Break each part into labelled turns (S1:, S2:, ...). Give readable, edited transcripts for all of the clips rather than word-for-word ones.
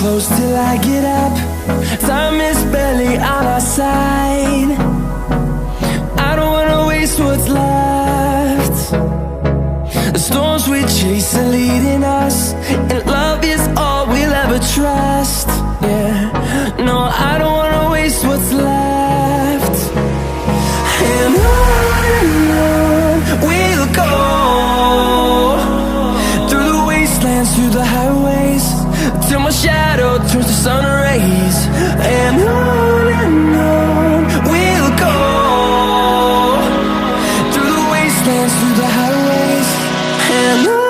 S1: close till I get up. Time is barely on our side. I don't wanna waste what's left. The storms we chase are leading us, and love is all we'll ever trust. Yeah, no, I don't wanna waste what's left. And on we'll go, through the wastelands, through the highways, till my shadow turns to sun rays. And on we'll go, through the wastelands, through the highways, and on.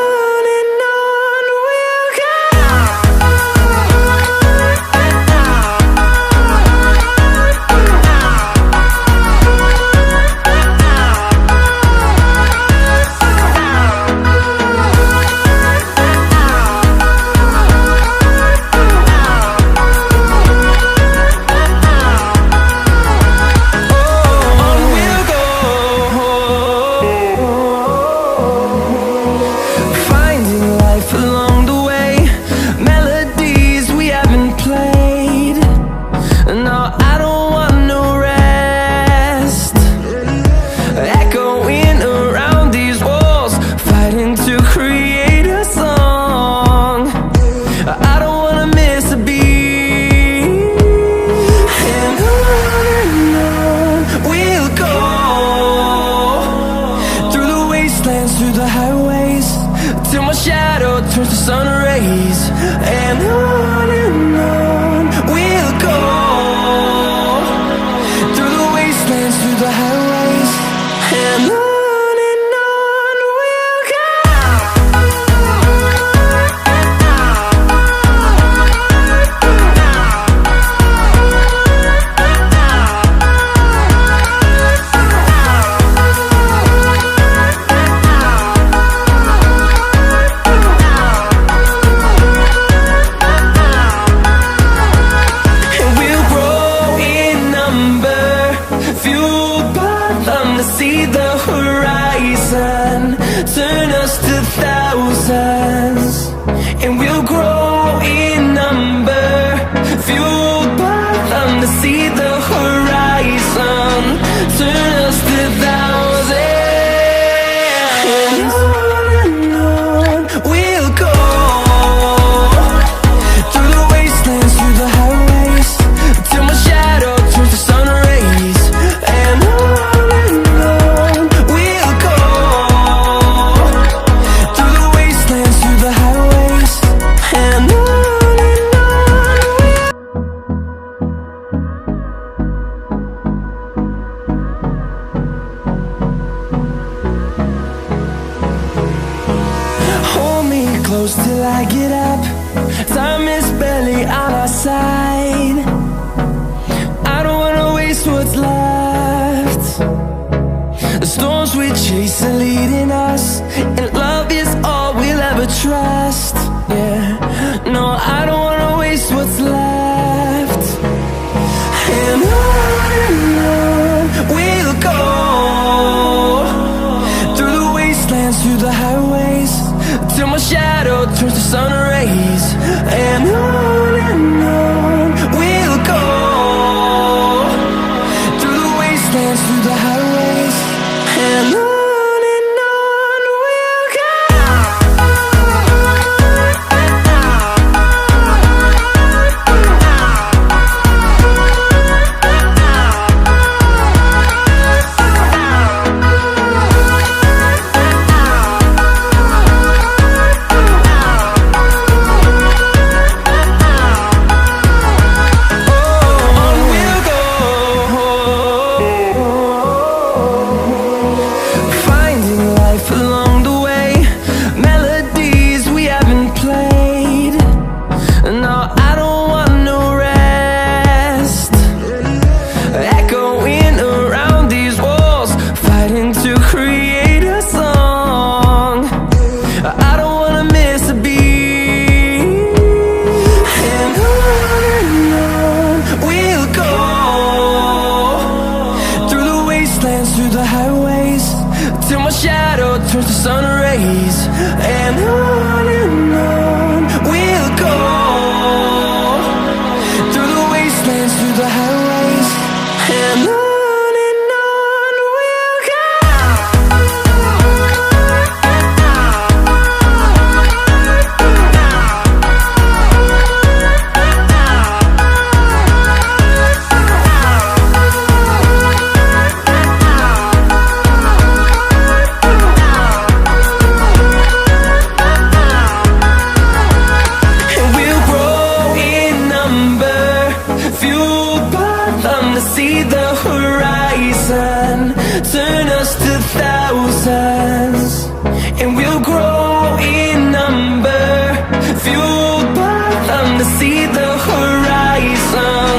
S1: to see the horizon,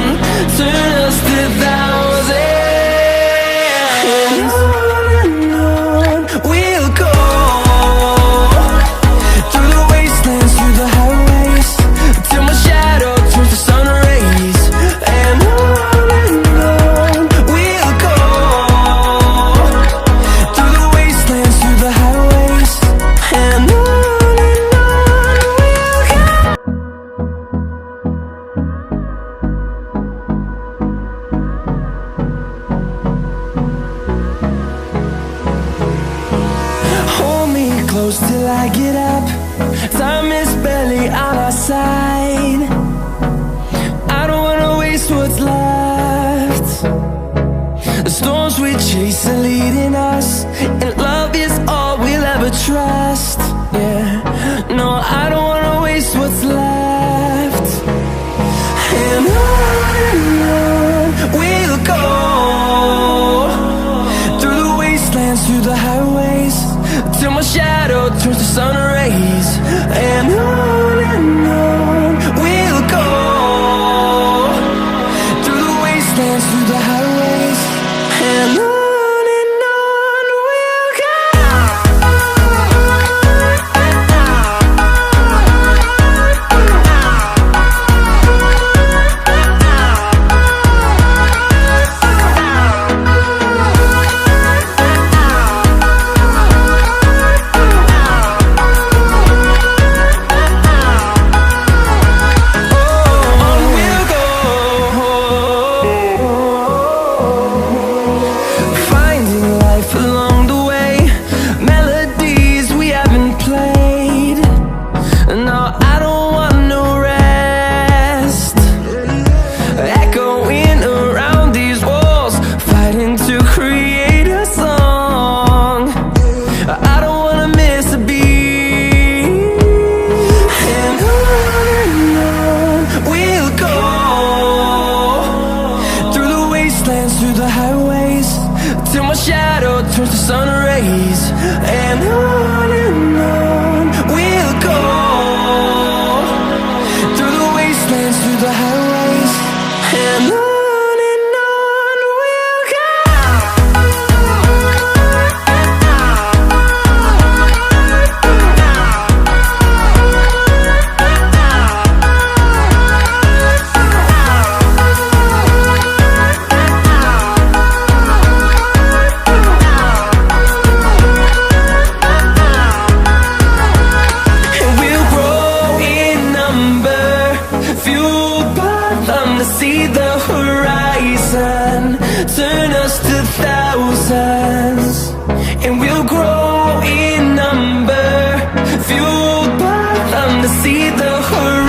S1: turn us to thousands. And on we'll go, through the wastelands, through the highways, till my shadow turns to sun rays. And on we'll go, through the wastelands, through the highways. And on we'll go. Hold me close till I get up. Time is barely on our side. I don't wanna waste what's left. The storms we chase are leading us, and love is all we'll ever trust. Yeah, no, I don't wanna waste what's left. And on we'll go, through the wastelands, through the highways, till my shadow turns to sun rays. And on we'll go, through the wastelands, through the highways. And on we'll go. Finding life along the way, melodies we haven't played. No, I don't want no rest. Echoing around these walls, fighting to create a song. I don't wanna miss a beat. And on we'll go, through the wastelands, through the highways, till my shadow turns to sun rays. And on we'll go, through the wastelands, through the highways. And on we'll go. And we'll grow in number, fueled by them to see the horizon, turn us to thousands. And we'll grow in number, fueled by them to see the horizon.